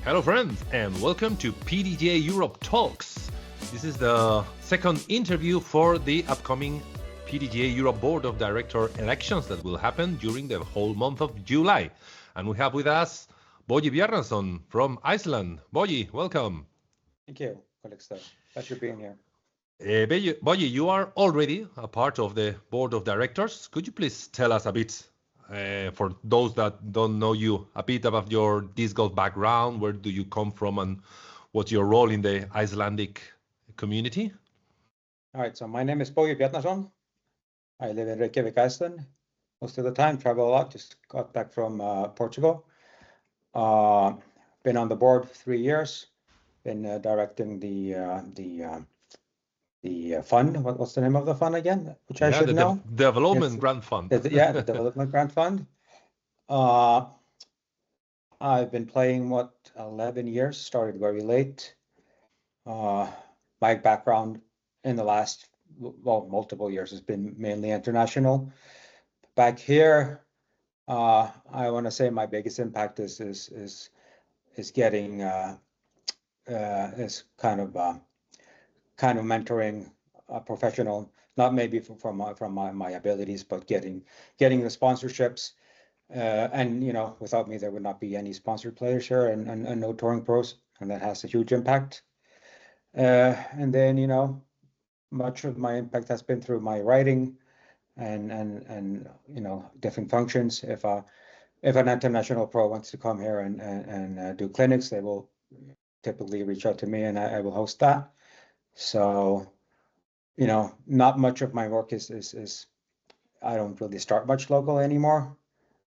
Hello friends and welcome to PDGA Europe Talks. This is the second interview for the upcoming PDGA Europe Board of Director elections that will happen during the whole month of July. And we have with us Bogi Bjarnason from Iceland. Bogi, welcome. Thank you, Calixto. Pleasure being here. Bogi, you are already a part of the Board of Directors. Could you please tell us a bit, for those that don't know you, a bit about your disc golf background, where do you come from, and what's your role in the Icelandic community? All right, so my name is Bogi Bjarnason. I live in Reykjavik, Iceland. Most of the time, travel a lot, just got back from Portugal. Been on the board 3 years, been directing the fund. What's the name of the fund again? Which I should know. Development Grant Fund. The Development Grant Fund. I've been playing 11 years. Started very late. My background in the last multiple years has been mainly international. Back here, I want to say my biggest impact is getting is kind of mentoring a professional, not maybe from my abilities, but getting the sponsorships. And without me, there would not be any sponsored players here and no touring pros, and that has a huge impact. And then much of my impact has been through my writing and different functions. If an international pro wants to come here and do clinics, they will typically reach out to me, and I will host that. So not much of my work is I don't really start much local anymore,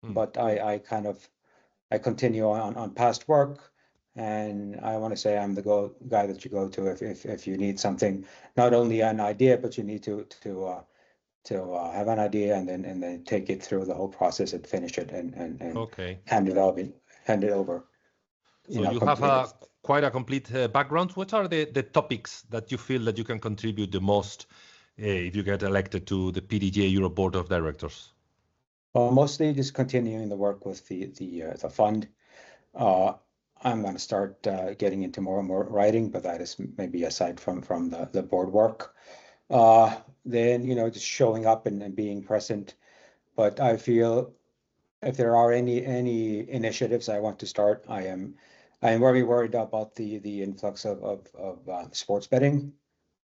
but I continue on past work. And I want to say I'm the guy that you go to if you need something, not only an idea, but you need to have an idea and then take it through the whole process and finish it and hand it over. So you have quite a complete background. What are the topics that you feel that you can contribute the most if you get elected to the PDGA Europe Board of Directors? Well, mostly just continuing the work with the fund. I'm going to start getting into more and more writing, but that is maybe aside from the board work. Then just showing up and being present. But I feel if there are any initiatives I want to start, I am very worried about the influx of sports betting,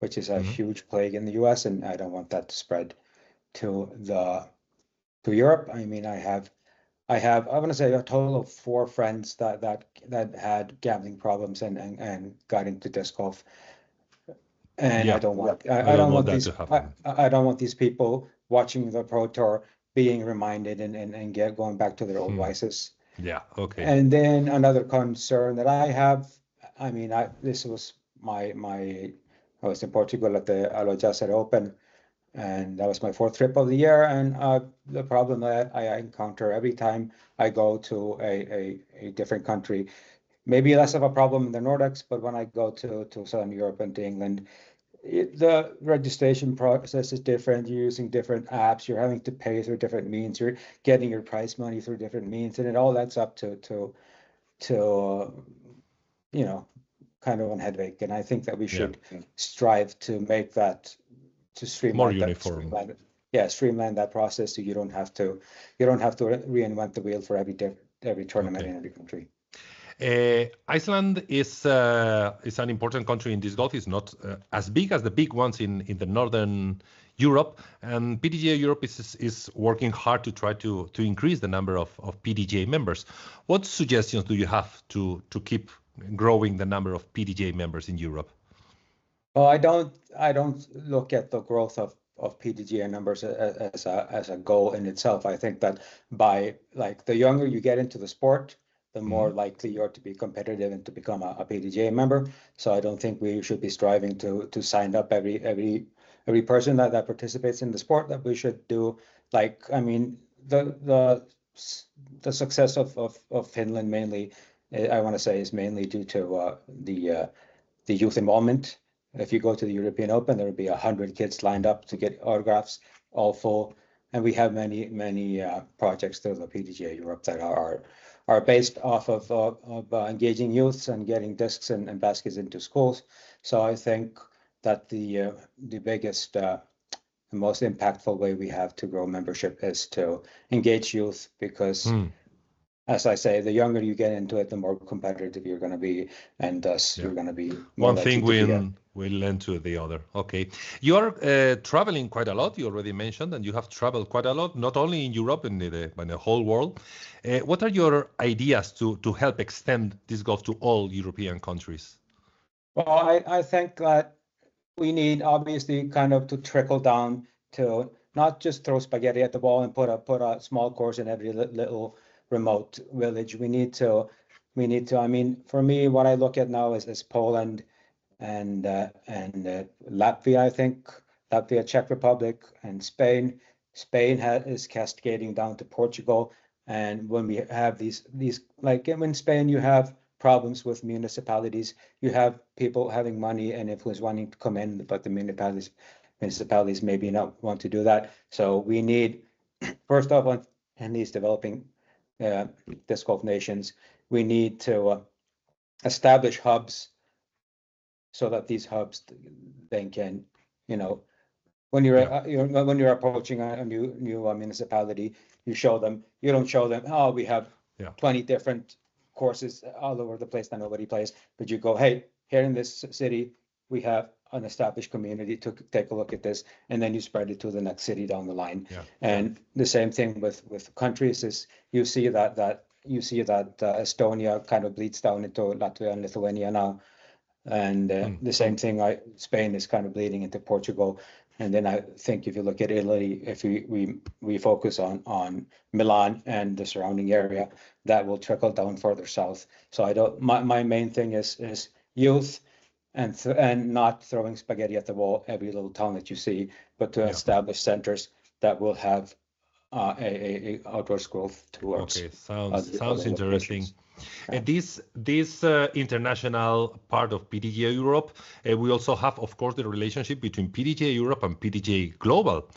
which is a huge plague in the U.S., and I don't want that to spread to Europe. I mean, I want to say a total of 4 friends that had gambling problems and got into disc golf. And I don't want these people watching the Pro Tour being reminded and going back to their old vices. Yeah. Okay. And then another concern that I have, I mean, this was I was in Portugal at the Alojacere Open, and that was my 4th trip of the year. And the problem that I encounter every time I go to a different country, maybe less of a problem in the Nordics, but when I go to Southern Europe and to England, the registration process is different. You're using different apps. You're having to pay through different means. You're getting your prize money through different means, and it all adds up to kind of a headache. And I think that we should strive to make that streamline more uniform. Streamline that process so you don't have to reinvent the wheel for every tournament in every country. Iceland is an important country in disc golf. It's not as big as the big ones in the Northern Europe, and PDGA Europe is working hard to try to increase the number of PDGA members. What suggestions do you have to keep growing the number of PDGA members in Europe? Well, I don't look at the growth of PDGA numbers as a goal in itself. I think that by the younger you get into the sport, the more likely you are to be competitive and to become a PDGA member. So I don't think we should be striving to sign up every person that participates in the sport. That we should do the success of Finland mainly, I want to say, is mainly due to the youth involvement. If you go to the European Open, there will be 100 kids lined up to get autographs, all full. And we have many projects through the PDGA Europe that are are based off of engaging youths and getting discs and baskets into schools. So I think that the biggest, the most impactful way we have to grow membership is to engage youth, because as I say, the younger you get into it, the more competitive you're going to be, and thus you're going to be more one thing likely to will lend to the other. Okay, you are traveling quite a lot. You already mentioned, and you have traveled quite a lot, not only in Europe but in the whole world. What are your ideas to help extend disc golf to all European countries? Well, I think that we need obviously kind of to trickle down to not just throw spaghetti at the wall and put a small course in every little remote village. We need to. I mean, for me, what I look at now is Poland and Latvia. I think Latvia, Czech Republic, and Spain. Spain is cascading down to Portugal. And when we have these like in Spain, you have problems with municipalities. You have people having money and influence wanting to come in, but the municipalities maybe not want to do that. So we need, first off, in these developing disc golf nations, we need to establish hubs so that these hubs then can, you know, when you're approaching a new municipality, you don't show them, oh, we have 20 different courses all over the place that nobody plays, but you go, hey, here in this city, we have an established community to take a look at this, and then you spread it to the next city down the line. And the same thing with countries is you see that Estonia kind of bleeds down into Latvia and Lithuania now. And the same thing, Spain is kind of bleeding into Portugal. And then I think if you look at Italy, if we focus on Milan and the surrounding area, that will trickle down further south. So my main thing is youth and not throwing spaghetti at the wall every little town that you see, but to establish centers that will have a outdoors growth towards. Okay, sounds interesting. This international part of PDGA Europe, we also have, of course, the relationship between PDGA Europe and PDGA Global.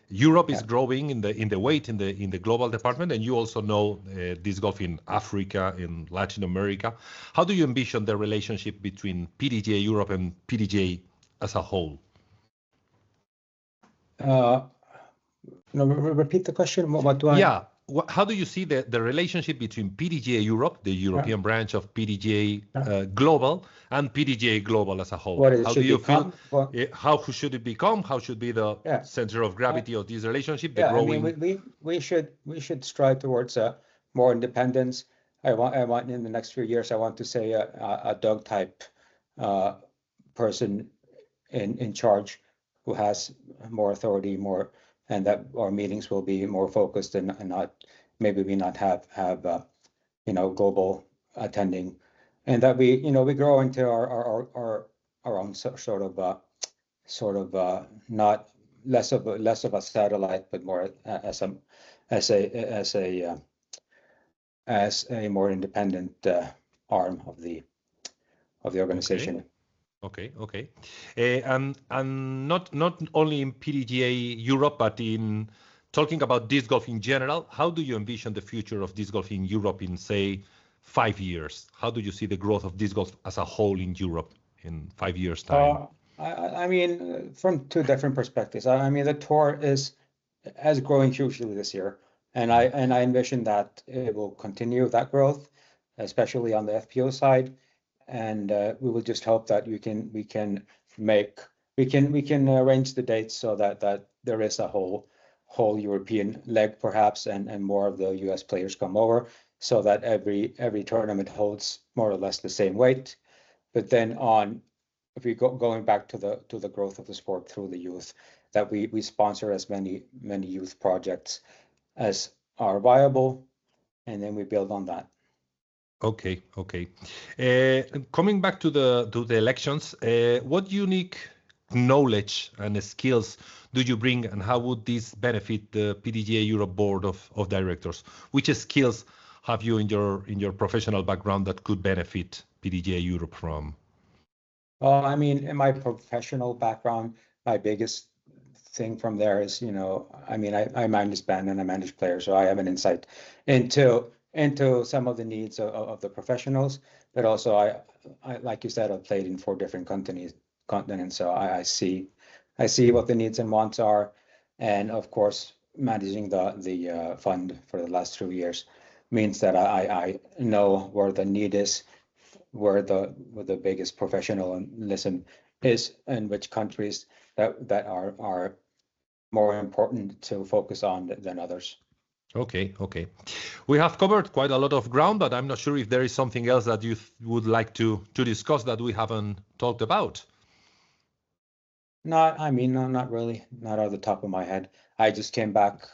Europe is growing in the weight in the global department, and you also know disc golf in Africa, in Latin America. How do you envision the relationship between PDGA Europe and PDGA as a whole? Repeat the question. What do I? How do you see the relationship between PDGA Europe, the European branch of PDGA Global, and PDGA Global as a whole? How do you feel? How should it become? How should be the center of gravity of this relationship? The growing. I mean, we should strive towards more independence. I want in the next few years. I want to say a Doug type person in charge who has more authority, and that our meetings will be more focused and not maybe we not have global attending, and that we grow into our own sort of not less of a satellite, but more as a more independent arm of the organization. Okay. And not only in PDGA Europe, but in talking about disc golf in general, how do you envision the future of disc golf in Europe in, say, 5 years? How do you see the growth of disc golf as a whole in Europe in 5 years' time? I mean, from two different perspectives. I mean, the tour is growing hugely this year, and I envision that it will continue that growth, especially on the FPO side. And we will just hope that we can arrange the dates so that there is a whole European leg perhaps, and more of the US players come over, so that every tournament holds more or less the same weight. But then if we going back to the growth of the sport through the youth, that we sponsor as many youth projects as are viable, and then we build on that. Okay. Coming back to the elections, what unique knowledge and skills do you bring, and how would this benefit the PDGA Europe board of directors? Which skills have you in your professional background that could benefit PDGA Europe from? Well, I mean, in my professional background, my biggest thing from there is, I mean, I manage band and I manage players, so I have an insight into into some of the needs of the professionals, but also I like you said, I've played in 4 different continents, so I see what the needs and wants are, and of course managing the fund for the last 2 years means that I know where the need is, where the biggest professionalism is, and which countries that are more important to focus on than others. Okay. We have covered quite a lot of ground, but I'm not sure if there is something else that you would like to discuss that we haven't talked about. Not really, not out of the top of my head. I just came back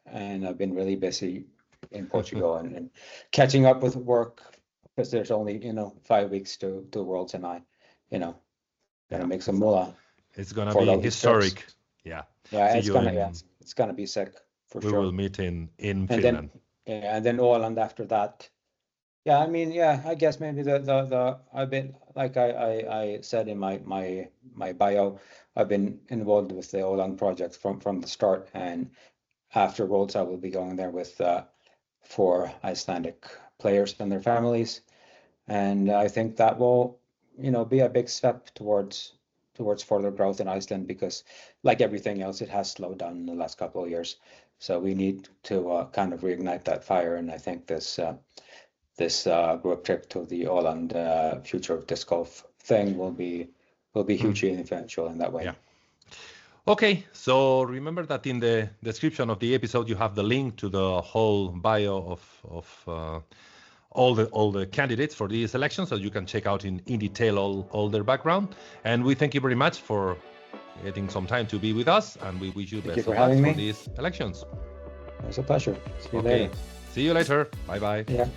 and I've been really busy in Portugal and catching up with work, because there's only 5 weeks to Worlds, and gotta make some moolah. It's gonna be historic. Yeah. Yeah, it's gonna be sick for sure. We will meet in and Finland. And then Åland after that. Yeah, I guess maybe the I've been, like I said in my bio, I've been involved with the Åland project from the start, and after Worlds I will be going there with 4 Icelandic players and their families, and I think that will be a big step towards further growth in Iceland, because like everything else, it has slowed down in the last couple of years, so we need to kind of reignite that fire, and I think this group trip to the Åland Future of Disc Golf thing will be hugely influential in that way. Yeah. Okay, so remember that in the description of the episode you have the link to the whole bio of all the candidates for these elections, so you can check out in detail all their background. And we thank you very much for getting some time to be with us, and we wish you best of luck for these elections. It's a pleasure. See you later. See you later. Bye bye. Yeah.